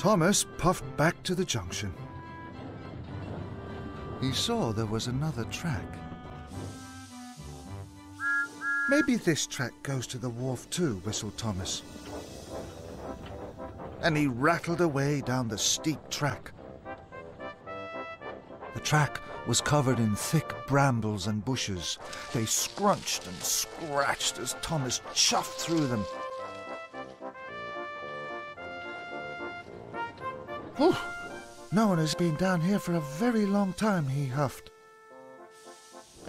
Thomas puffed back to the junction. He saw there was another track. Maybe this track goes to the wharf too, whistled Thomas. And he rattled away down the steep track. The track was covered in thick brambles and bushes. They scrunched and scratched as Thomas chuffed through them. Whew! No one has been down here for a very long time, he huffed.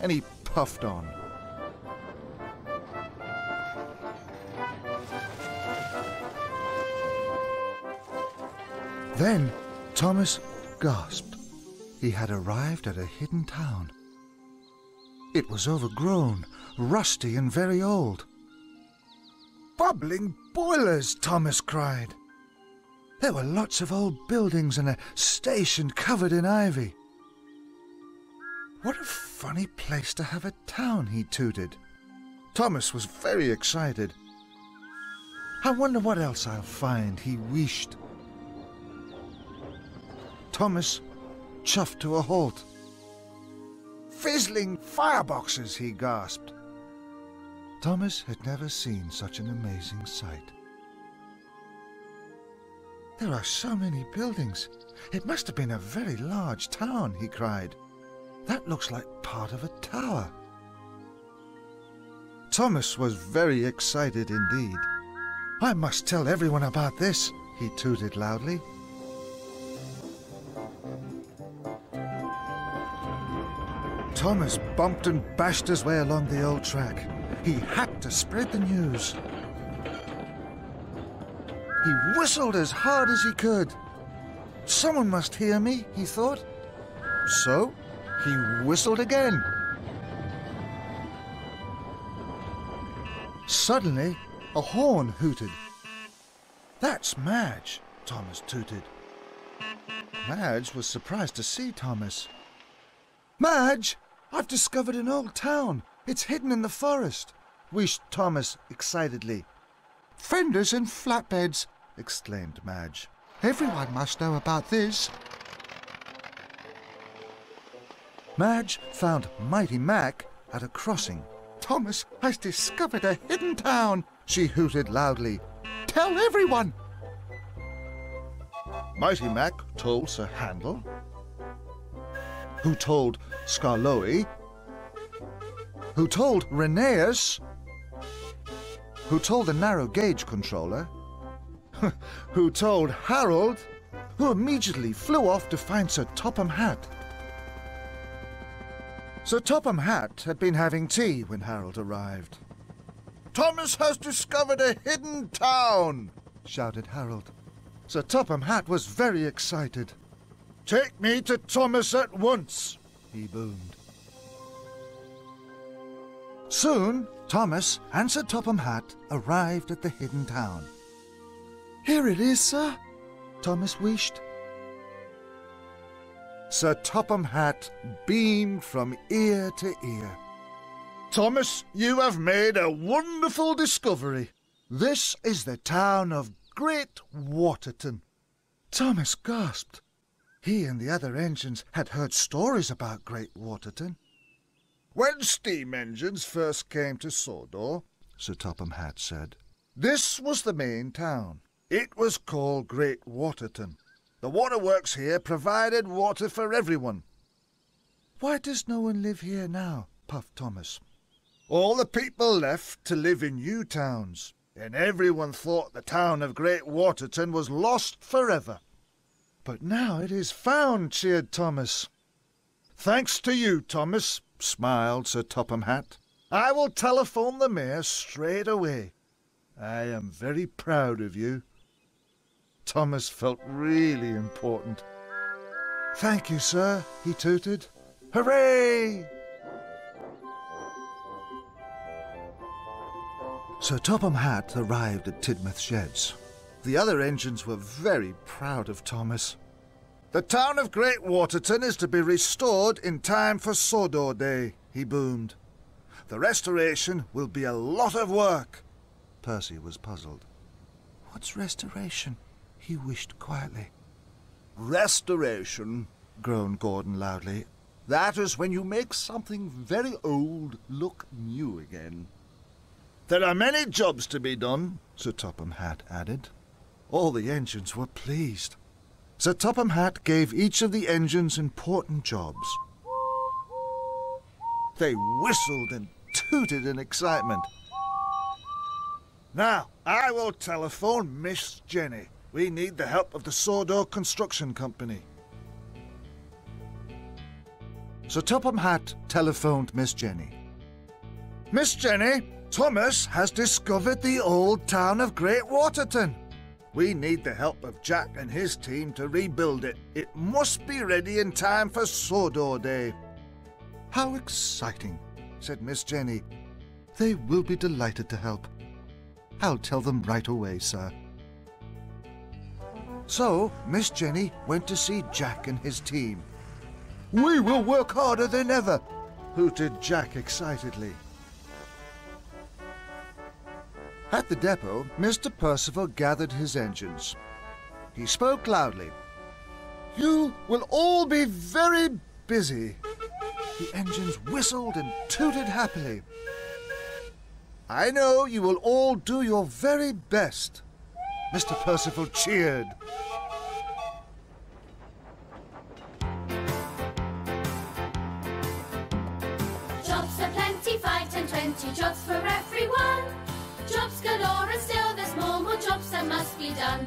And he puffed on. Then Thomas gasped. He had arrived at a hidden town. It was overgrown, rusty and very old. Bubbling boilers, Thomas cried. There were lots of old buildings and a station covered in ivy. What a funny place to have a town, he tooted. Thomas was very excited. I wonder what else I'll find, he wished. Thomas chuffed to a halt. Fizzling fireboxes, he gasped. Thomas had never seen such an amazing sight. There are so many buildings. It must have been a very large town, he cried. That looks like part of a tower. Thomas was very excited indeed. I must tell everyone about this, he tooted loudly. Thomas bumped and bashed his way along the old track. He had to spread the news. He whistled as hard as he could. Someone must hear me, he thought. So he whistled again. Suddenly, a horn hooted. That's Madge, Thomas tooted. Madge was surprised to see Thomas. Madge, I've discovered an old town. It's hidden in the forest, wished Thomas excitedly. Fenders and flatbeds, exclaimed Madge. Everyone must know about this. Madge found Mighty Mac at a crossing. Thomas has discovered a hidden town, she hooted loudly. Tell everyone! Mighty Mac told Sir Handel, who told Skarloey, who told Rheneas, who told the narrow gauge controller, who told Harold, who immediately flew off to find Sir Topham Hatt. Sir Topham Hatt had been having tea when Harold arrived. Thomas has discovered a hidden town, shouted Harold. Sir Topham Hatt was very excited. Take me to Thomas at once, he boomed. Soon, Thomas and Sir Topham Hatt arrived at the hidden town. Here it is, sir, Thomas wished. Sir Topham Hatt beamed from ear to ear. Thomas, you have made a wonderful discovery. This is the town of Great Waterton. Thomas gasped. He and the other engines had heard stories about Great Waterton. When steam engines first came to Sodor, Sir Topham Hatt said, this was the main town. It was called Great Waterton. The waterworks here provided water for everyone. Why does no one live here now? Puffed Thomas. All the people left to live in new towns, and everyone thought the town of Great Waterton was lost forever. But now it is found, cheered Thomas. Thanks to you, Thomas, smiled Sir Topham Hatt. I will telephone the mayor straight away. I am very proud of you. Thomas felt really important. Thank you, sir, he tooted. Hooray! Sir Topham Hatt arrived at Tidmouth Sheds. The other engines were very proud of Thomas. The town of Great Waterton is to be restored in time for Sodor Day, he boomed. The restoration will be a lot of work. Percy was puzzled. What's restoration? he wished quietly. Restoration, groaned Gordon loudly. That is when you make something very old look new again. There are many jobs to be done, Sir Topham Hatt added. All the engines were pleased. Sir Topham Hatt gave each of the engines important jobs. They whistled and tooted in excitement. Now, I will telephone Miss Jenny. We need the help of the Sawdor Construction Company. Sir Topham Hatt telephoned Miss Jenny. Miss Jenny, Thomas has discovered the old town of Great Waterton. We need the help of Jack and his team to rebuild it. It must be ready in time for Sawdor Day. How exciting, said Miss Jenny. They will be delighted to help. I'll tell them right away, sir. So, Miss Jenny went to see Jack and his team. We will work harder than ever, hooted Jack excitedly. At the depot, Mr. Percival gathered his engines. He spoke loudly. You will all be very busy. The engines whistled and tooted happily. I know you will all do your very best. Mr. Percival cheered. Jobs aplenty, 5, 10, 20 jobs for everyone. Jobs galore and still there's more jobs that must be done.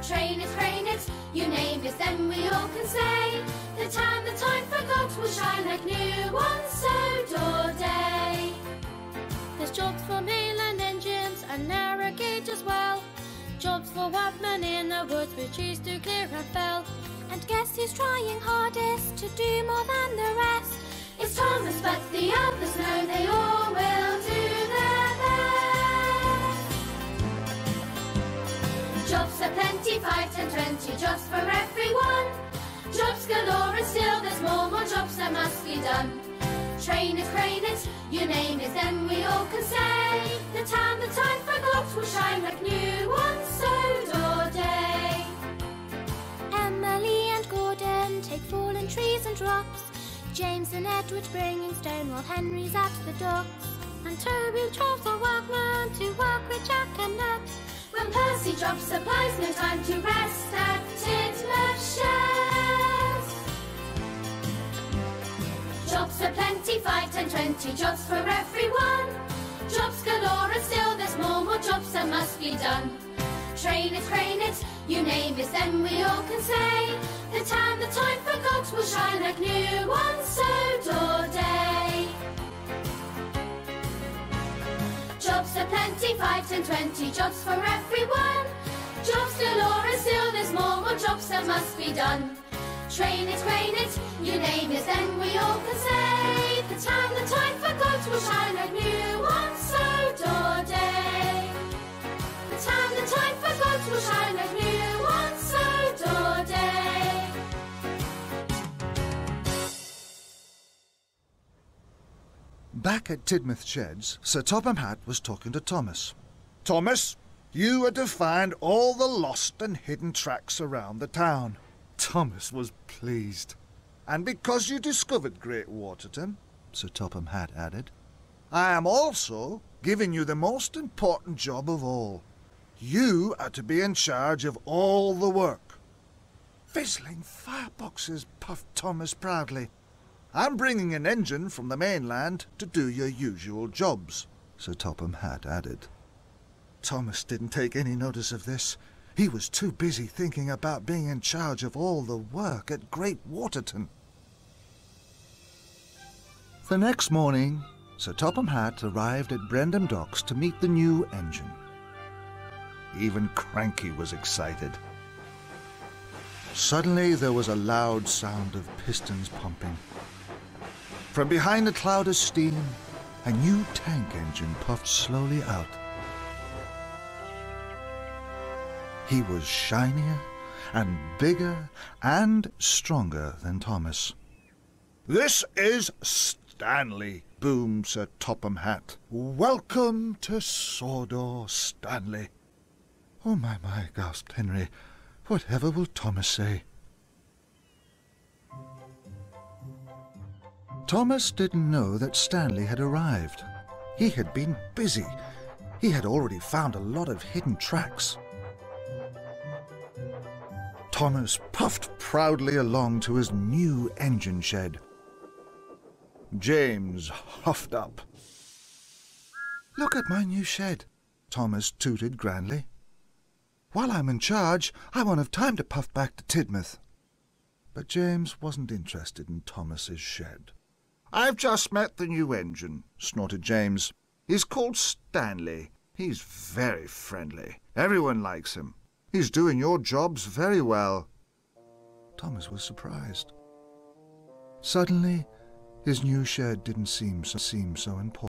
Train it, crane it, you name it, then we all can say the time forgot will shine like new on Sawdor Day. There's jobs for mainland engines and narrow gauge as well. Jobs for workmen in the woods we choose to clear and fell. And guess who's trying hardest to do more than the rest? It's Thomas, but the others know they all will do their best. Jobs aplenty, 5, 10, 20 jobs for everyone. Jobs galore and still there's more jobs that must be done. Train it, crane it, you name it, then we all can say the time forgot will shine like new on Sawdor Day. Emily and Gordon take fallen trees and drops. James and Edward bringing stone while Henry's at the docks. And Toby chops the workmen to work with Jack and Ned. When Percy drops supplies, no time to rest at Tidmouth Shed. Jobs aplenty, 5, 10, 20 jobs for everyone. Jobs galore and still there's more jobs that must be done. Train it, crane it, you name it, then we all can say the time forgot will shine like new on Sawdor Day. Jobs aplenty, 5, 10, 20 jobs for everyone. Jobs galore and still there's more jobs that must be done. Train it, crane it, you name it, then we all can say the time forgot will shine like new on Sawdor Day. The time forgot will shine like new on Sawdor Day. Back at Tidmouth Sheds, Sir Topham Hatt was talking to Thomas. Thomas, you are to find all the lost and hidden tracks around the town. Thomas was pleased. And because you discovered Great Waterton, Sir Topham Hatt added, I am also giving you the most important job of all. You are to be in charge of all the work. Fizzling fireboxes, puffed Thomas proudly. I'm bringing an engine from the mainland to do your usual jobs, Sir Topham Hatt added. Thomas didn't take any notice of this. He was too busy thinking about being in charge of all the work at Great Waterton. The next morning, Sir Topham Hatt arrived at Brendam Docks to meet the new engine. Even Cranky was excited. Suddenly there was a loud sound of pistons pumping. From behind a cloud of steam, a new tank engine puffed slowly out. He was shinier and bigger and stronger than Thomas. This is Stanley, boomed Sir Topham Hatt. Welcome to Sawdor, Stanley. Oh, my, gasped Henry. Whatever will Thomas say? Thomas didn't know that Stanley had arrived. He had been busy. He had already found a lot of hidden tracks. Thomas puffed proudly along to his new engine shed. James huffed up. "Look at my new shed," Thomas tooted grandly. "While I'm in charge, I won't have time to puff back to Tidmouth." But James wasn't interested in Thomas's shed. "I've just met the new engine," snorted James. "He's called Stanley. He's very friendly. Everyone likes him. He's doing your jobs very well." Thomas was surprised. Suddenly, his new shed didn't seem so important.